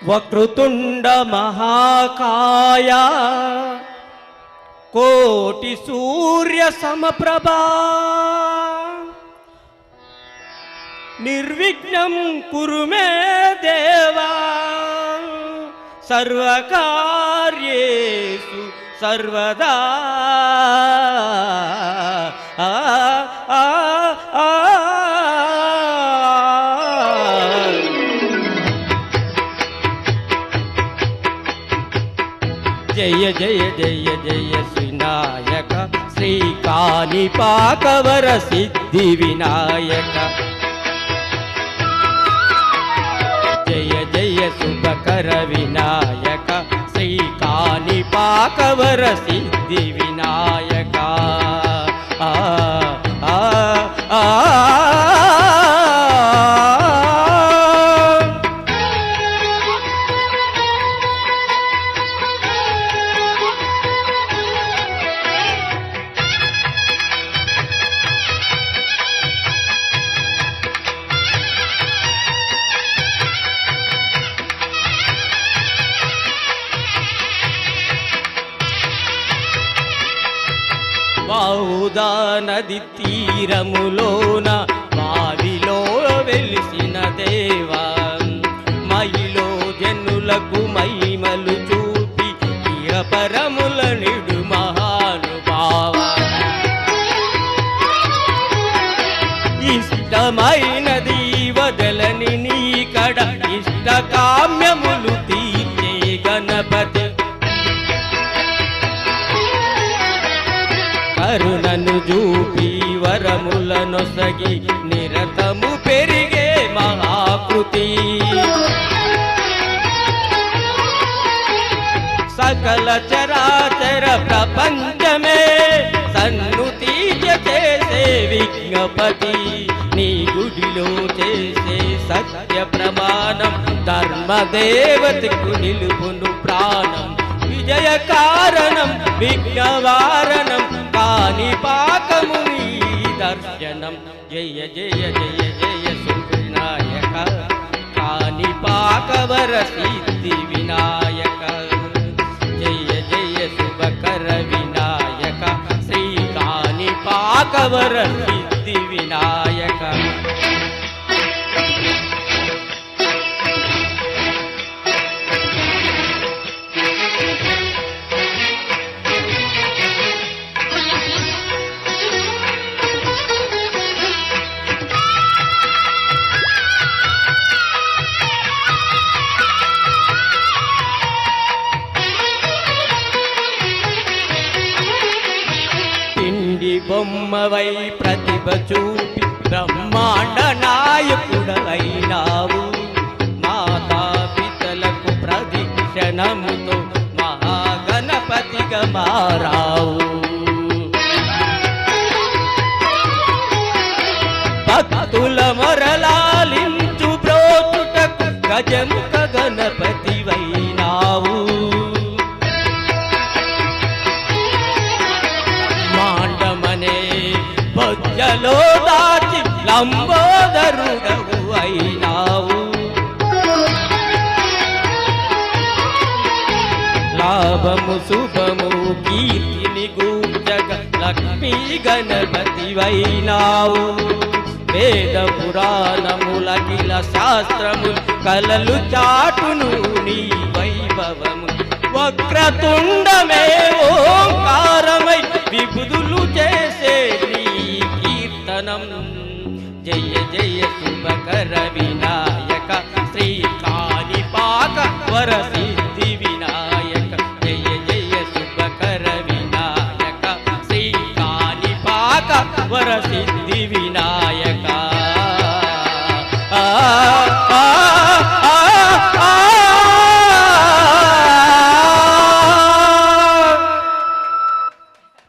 వక్రతుండ మహాకాయ కోటి సూర్య సమప్రభా నిర్విఘ్నం కురు మే దేవా సర్వకార్యేషు సర్వదా. జయ జయ జయ జయ శ్రీనాయక శ్రీ కాణిపాకవర సిద్ధి వినాయక. జయ జయ శుభకర వినాయక శ్రీ కాణిపాకవర సిద్ధి వినాయక. బహుదా నది తీరములోన బావిలో వెలిసిన దేవా మహిలో జనులకు మహిమలు చూపి ఇహపరముల నిడు మహానుభావ. ఇష్టమైనది వదలని నీ కడ ఇష్ట కామ్యములు తీర్చే గణపతి. కరుణను చూపి వరములనొసగి నిరతము పెరిగే మహాకృతి. సకల చరాచర ప్రపంచమే సన్నుతి చేసే విజ్ఞపతి. నీ గుడిలో చేసే సత్య ప్రమాణం ధర్మదేవతకు నిలుపును ప్రాణం. విజయ కారణం విఘ్నవారణం కాణిపాకము నీ దర్శనం. జయ జయ జయ జయ సువినాయక కాణిపాకవర సిద్ధి వినాయక. జయ జయ శుభకర వినాయక శ్రీ కాణిపాకవర సిద్ధి వినాయక. బొమ్మవై ప్రతిభ చూపి బ్రహ్మాండ నాయకుడైనావు. మాతా పితలకు ప్రదక్షిణముతో మహాగణపతిగా మారావు. భక్తుల మొరలాలించు బ్రోచుటకు గజముఖ గణపతివైనావు. బొజ్జలో దాచి లంబోదరుడవు అయినావు. లాభము శుభము కీర్తిని గూర్చగ లక్ష్మీ గణపతివైనావు. వేద పురాణములకిల శాస్త్రములు కలలు చాటును నీ వైభవము. వక్రతుండమే ఓంకారమై విబుధులు చేసే నీ కీర్తనం. జయ జయ శుభకర వినాయక శ్రీ కాణిపాకవర